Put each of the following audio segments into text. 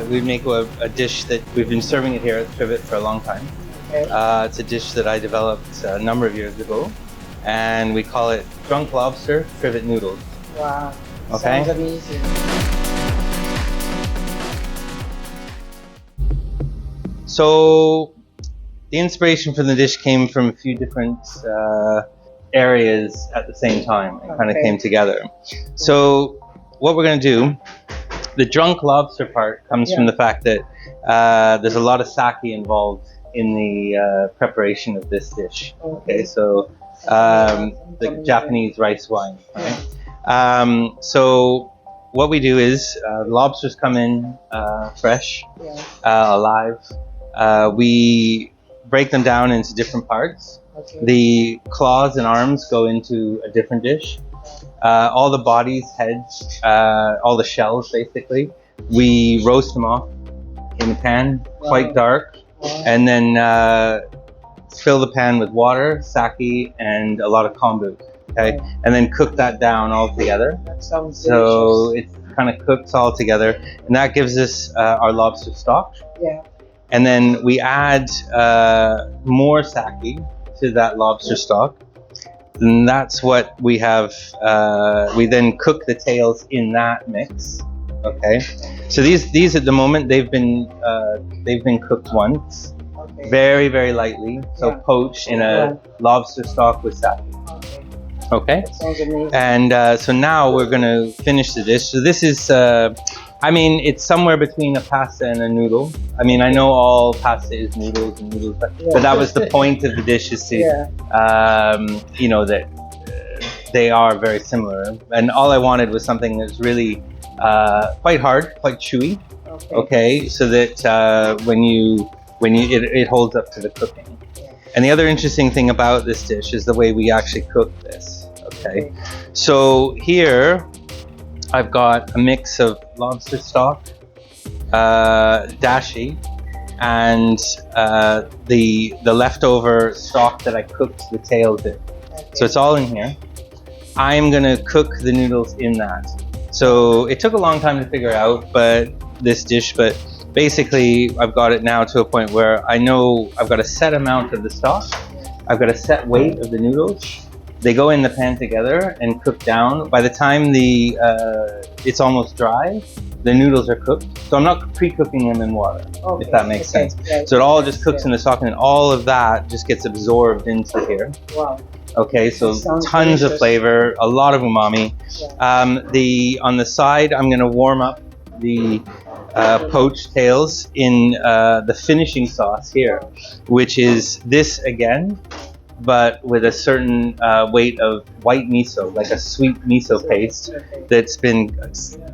we'd make a dish that we've been serving it here at Trivet for a long time. Okay. It's a dish that I developed a number of years ago, and we call it drunk lobster trivet noodles. Wow. Okay. Sounds amazing. So the inspiration for the dish came from a few different areas at the same time. It kind of came together. So what we're going to do, the drunk lobster part comes from the fact that there's a lot of sake involved in the preparation of this dish. Okay, so the Japanese rice wine. Right? So what we do is lobsters come in fresh, alive. We break them down into different parts. Okay. The claws and arms go into a different dish. All the bodies, heads, all the shells basically, we roast them off in a pan, quite dark, and then fill the pan with water, sake, and a lot of kombu. Okay, and then cook that down all together. That sounds so it's kind of cooked all together, and that gives us our lobster stock. Yeah. And then we add more sake to that lobster stock. And that's what we have. We then cook the tails in that mix. Okay. So these at the moment they've been cooked once, very, very lightly. So poached in a lobster stock with sake. Okay. That sounds amazing. And so now we're gonna finish the dish. So this is, I mean, it's somewhere between a pasta and a noodle. I mean, I know all pasta is noodles and noodles, but that was the point of the dish, is to, you know, that they are very similar. And all I wanted was something that's really quite hard, quite chewy. Okay, so that it holds up to the cooking. And the other interesting thing about this dish is the way we actually cook this. Okay, so here I've got a mix of lobster stock, dashi, and the leftover stock that I cooked the tails in. So it's all in here. I'm gonna cook the noodles in that. So it took a long time to figure out, this dish, but basically I've got it now to a point where I know I've got a set amount of the stock, I've got a set weight of the noodles. They go in the pan together and cook down. By the time it's almost dry, the noodles are cooked. So I'm not pre-cooking them in water, if that makes sense. So it all just cooks in the stock, and all of that just gets absorbed into here. Wow. Okay, so tons of flavor, a lot of umami. On the side, I'm gonna warm up the poached tails in the finishing sauce here, which is this again, but with a certain weight of white miso, like a sweet miso paste that's been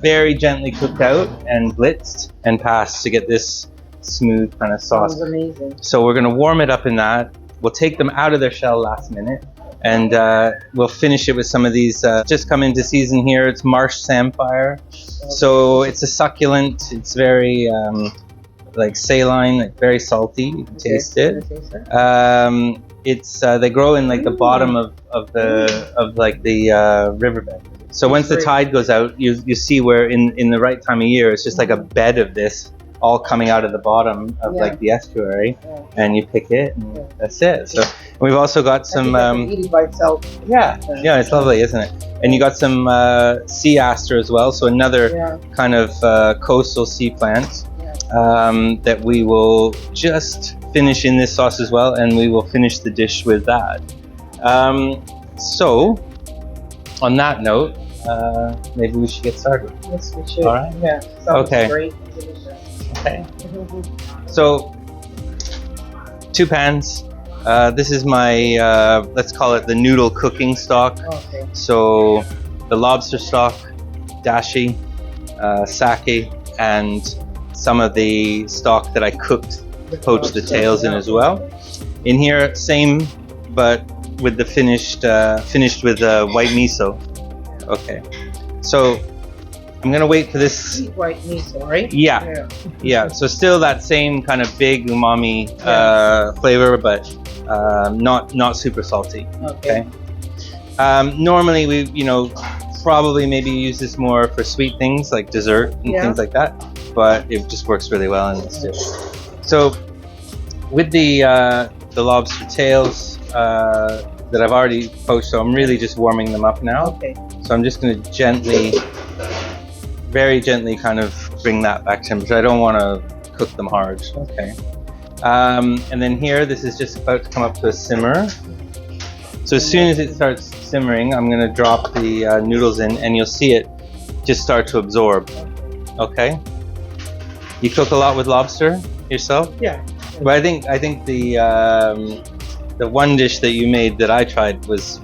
very gently cooked out and blitzed and passed to get this smooth kind of sauce. Sounds amazing. So we're gonna warm it up in that. We'll take them out of their shell last minute, and we'll finish it with some of these just come into season here. It's marsh samphire. So it's a succulent, it's very like saline, like very salty. You can taste it. It's they grow in like the bottom of the riverbed. So once the tide goes out, you see where in the right time of year, it's just like a bed of this all coming out of the bottom of like the estuary, and you pick it, and that's it. So we've also got some eat it by itself. yeah, it's lovely, isn't it? And you got some sea aster as well, so another kind of coastal sea plant that we will just finish in this sauce as well, and we will finish the dish with that. So on that note, maybe we should get started. Yes, we should. All right. Yeah. Sounds great. Okay. So 2 pans. This is my let's call it the noodle cooking stock. Okay. So the lobster stock, dashi, sake, and some of the stock that I cooked, poached the tails in as well. In here, same, but with the finished with white miso. Okay. So I'm gonna wait for this. Sweet white miso, right? Yeah. So still that same kind of big umami flavor, but not super salty. Okay. Normally we, probably maybe use this more for sweet things like dessert and things like that. but it just works really well in this dish. So with the lobster tails that I've already poached, so I'm really just warming them up now. Okay. So I'm just going to gently, very gently kind of bring that back to temperature. I don't want to cook them hard. Okay. And then here, this is just about to come up to a simmer. So as soon as it starts simmering, I'm going to drop the noodles in, and you'll see it just start to absorb. Okay. You cook a lot with lobster yourself? Yeah. But I think the one dish that you made that I tried was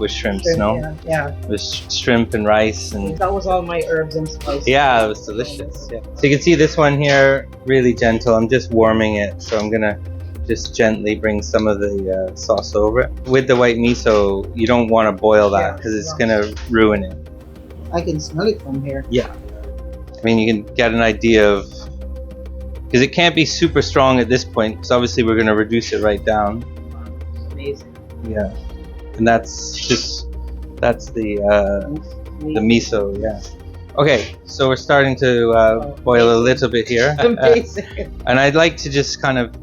shrimps, no? Yeah. It was shrimp and rice and. That was all my herbs and spices. Yeah, it was delicious. Yeah. So you can see this one here, really gentle. I'm just warming it, so I'm gonna just gently bring some of the sauce over it. With the white miso, you don't want to boil that because it's gonna ruin it. I can smell it from here. Yeah. I mean, you can get an idea of, because it can't be super strong at this point, because obviously we're going to reduce it right down. Amazing. Yeah. And that's the miso, yeah. Okay, so we're starting to boil a little bit here. Amazing. And I'd like to just kind of,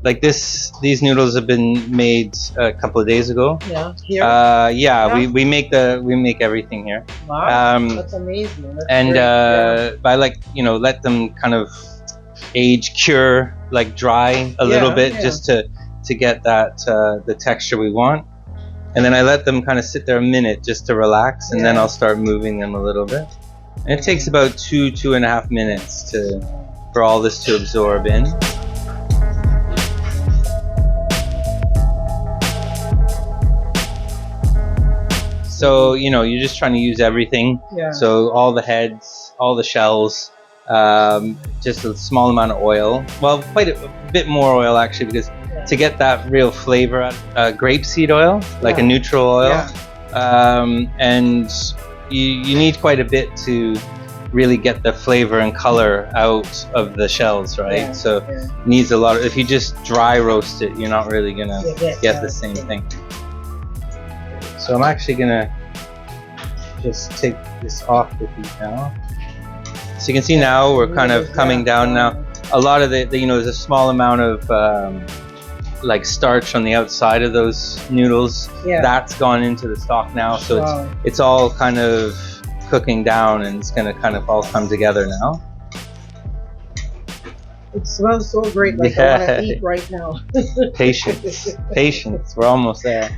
like these noodles have been made a couple of days ago. Yeah. Here? We make everything here. Wow, that's amazing. That's and great. I like, let them kind of age cure, like dry a little bit, just to get that the texture we want. And then I let them kind of sit there a minute just to relax, and then I'll start moving them a little bit. And it takes about 2.5 minutes for all this to absorb in. So, you're just trying to use everything. Yeah. So all the heads, all the shells, just a small amount of oil. Well, quite a bit more oil actually, because to get that real flavor out, grapeseed oil, like a neutral oil. Yeah. And you need quite a bit to really get the flavor and color out of the shells, right? Yeah. So it needs a lot of, if you just dry roast it, you're not really gonna get the same thing. So I'm actually gonna just take this off the heat now. So you can see now we're kind of coming down now. A lot of there's a small amount of like starch on the outside of those noodles. Yeah. That's gone into the stock now, so it's all kind of cooking down, and it's gonna kind of all come together now. It smells so great, like I want to eat right now. Patience. We're almost there.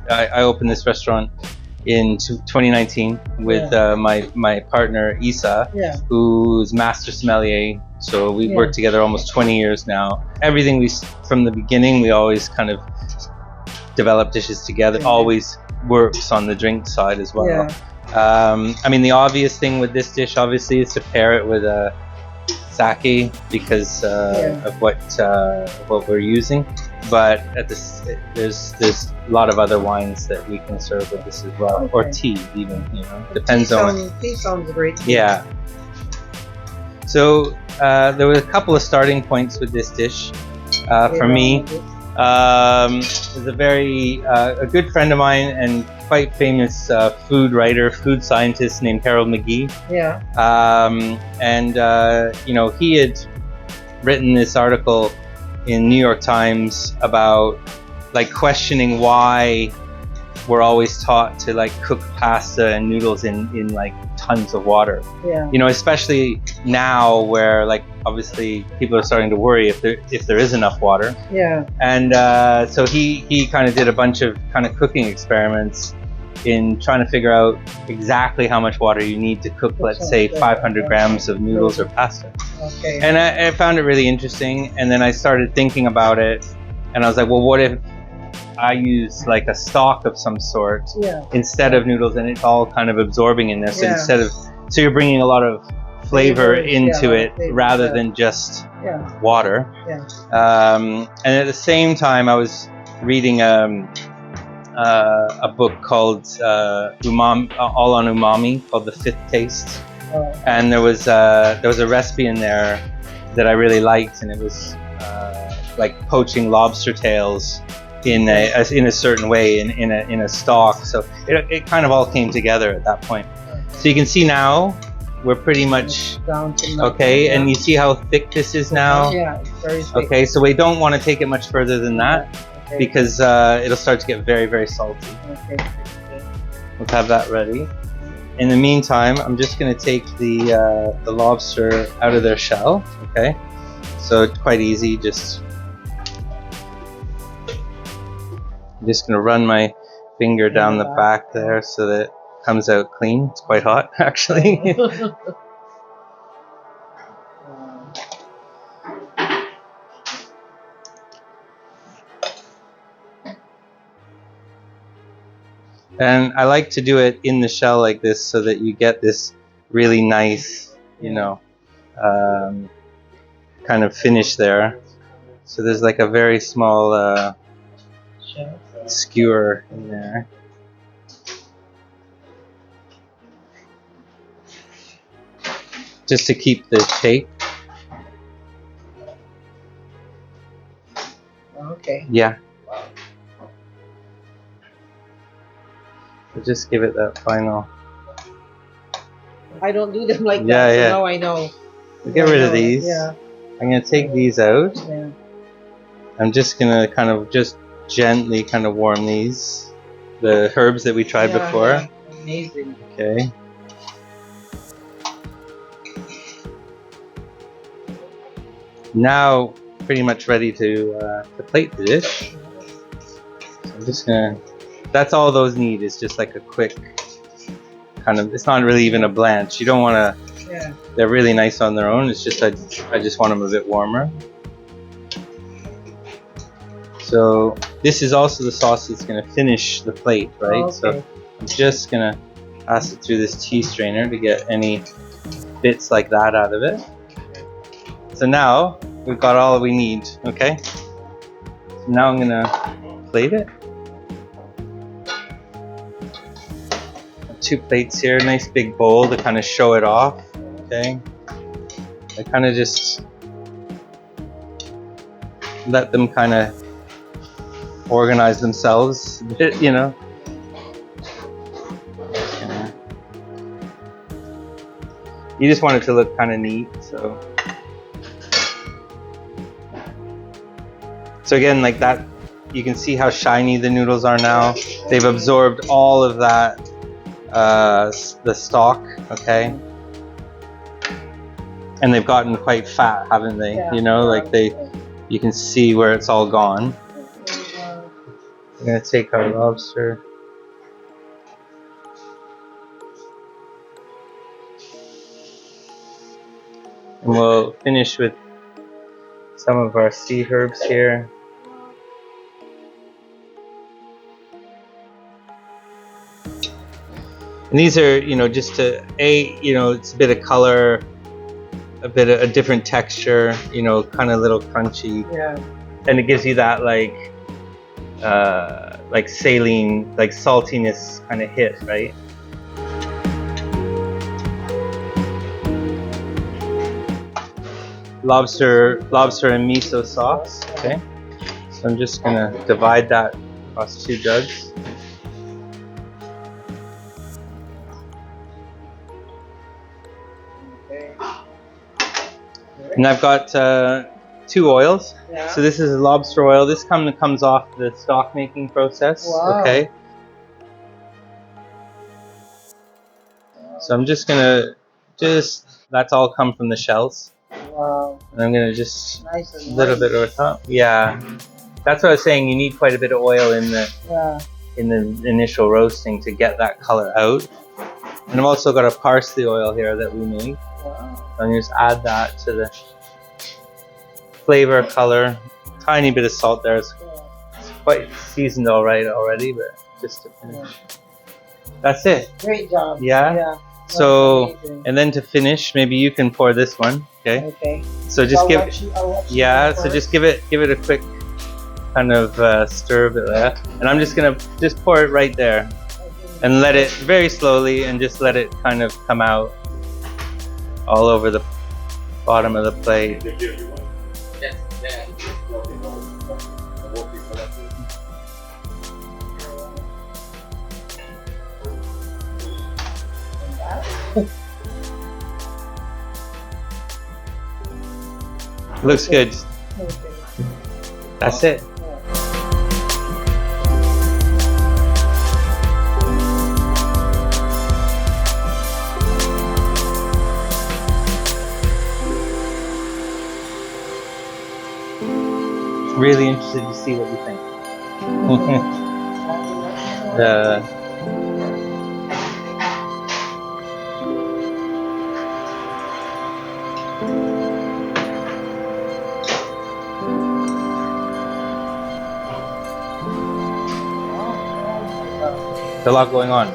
I opened this restaurant in 2019 with my partner Isa, who's master sommelier. So we've worked together almost 20 years now. Everything from the beginning, we always kind of develop dishes together. Always works on the drink side as well. Yeah. I mean, the obvious thing with this dish, obviously, is to pair it with a sake because of what we're using. But there's a lot of other wines that we can serve with this as well, or tea even. Depends on. Tea sounds great. Yeah. So there were a couple of starting points with this dish for me. There's a good friend of mine and quite famous food writer, food scientist named Harold McGee. Yeah. He had written this article in New York Times about like questioning why we're always taught to like cook pasta and noodles in like tons of water. Yeah. Especially now where like obviously people are starting to worry if there is enough water. Yeah. And so he kind of did a bunch of kind of cooking experiments in trying to figure out exactly how much water you need to cook, let's say 500 grams of noodles or pasta. Okay. And I found it really interesting, and then I started thinking about it, and I was like, well, what if I use like a stock of some sort instead of noodles, and it's all kind of absorbing in there. So so you're bringing a lot of flavor into it rather than just water. Yeah. And at the same time, I was reading a book called Umami, All on Umami, called The Fifth Taste. And there was a recipe in there that I really liked, and it was like poaching lobster tails in a certain way in a stock. So it kind of all came together at that point. So you can see now we're pretty much down to okay. yeah. And you see how thick this is now? Yeah, it's very thick. Okay, so we don't want to take it much further than that, okay. because it'll start to get very, very salty. Okay. We'll have that ready. In the meantime, I'm just going to take the lobster out of their shell. Okay, so it's quite easy. I'm just going to run my finger down the back there so that it comes out clean. It's quite hot, actually. And I like to do it in the shell like this so that you get this really nice, you know, kind of finish there. So there's like a very small skewer in there. Just to keep the shape. Okay. Yeah. So just give it that final. I don't do them like that, yeah. so now I know. Get rid of these. Yeah. I'm gonna take these out. Yeah. I'm just gonna kind of just gently kind of warm these. The herbs that we tried before. Yeah. Amazing. Okay. Now, pretty much ready to plate the dish. So I'm just gonna. That's all those need is just like a quick kind of. It's not really even a blanch. You don't want to. Yeah. They're really nice on their own. It's just I just want them a bit warmer. So this is also the sauce that's gonna finish the plate, right? Okay. So I'm just gonna pass it through this tea strainer to get any bits like that out of it. So now we've got all we need, okay? So now I'm gonna plate it. Two plates here, nice big bowl to kind of show it off, okay? I kind of just let them kind of organize themselves a bit, you know? You just want it to look kind of neat, so. So again, like that, you can see how shiny the noodles are now. They've absorbed all of that, the stock, okay? And they've gotten quite fat, haven't they? Yeah. You know, like you can see where it's all gone. I'm gonna take our lobster. And we'll finish with some of our sea herbs here. And these are, you know, just to, you know, it's a bit of color, a bit of a different texture, you know, kind of little crunchy. Yeah. And it gives you that like saline, like saltiness kind of hit, right? Lobster and miso sauce, okay? So I'm just gonna divide that across 2 jugs. Okay. And I've got 2 oils. Yeah. So this is lobster oil. This comes off the stock making process, Wow. okay? So I'm just gonna, that's all come from the shells. Wow. And I'm gonna just Nice and a little bit over top. Yeah, that's what I was saying. You need quite a bit of oil in the initial roasting to get that color out. And I've also got a parsley oil here that we made. Wow. So I'm gonna just add that to the flavor, color. Tiny bit of salt there. It's quite seasoned all right already, but just to finish. That's it. Great job. Yeah. Yeah. So, and then to finish, maybe you can pour this one. Okay. Okay. So just give. Yeah. So just give it a quick kind of stir a bit there, and I'm just gonna pour it right there, and let it very slowly, and just let it kind of come out all over the bottom of the plate. Looks good. Okay. That's it. Really interested to see what you think. the There's a lot going on.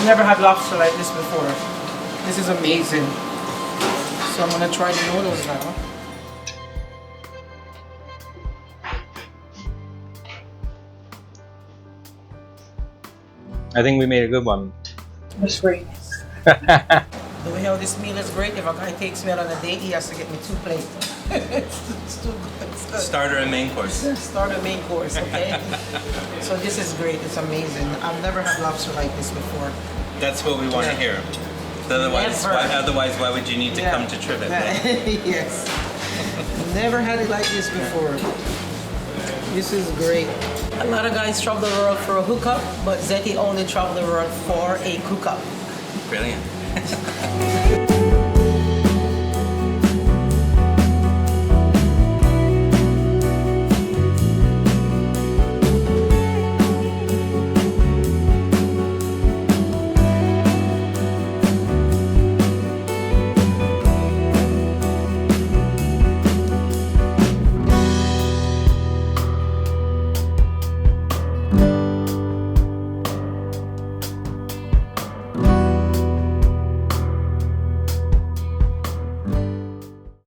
Never had lobster like this before. This is amazing. So I'm gonna try the noodles now. I think we made a good one. It's great. The way how this meal is great, if a guy takes me out on a date, he has to get me 2 plates. it's too good. It's good. Starter and main course. Start a main course, okay? So this is great. It's amazing. I've never had lobster like this before. That's what we want to Yeah. hear. Otherwise, Never. why would you need to come to Trivet? Yes. Never had it like this before. This is great. A lot of guys travel the world for a hookup, but Zetti only traveled the world for a cook-up. Brilliant.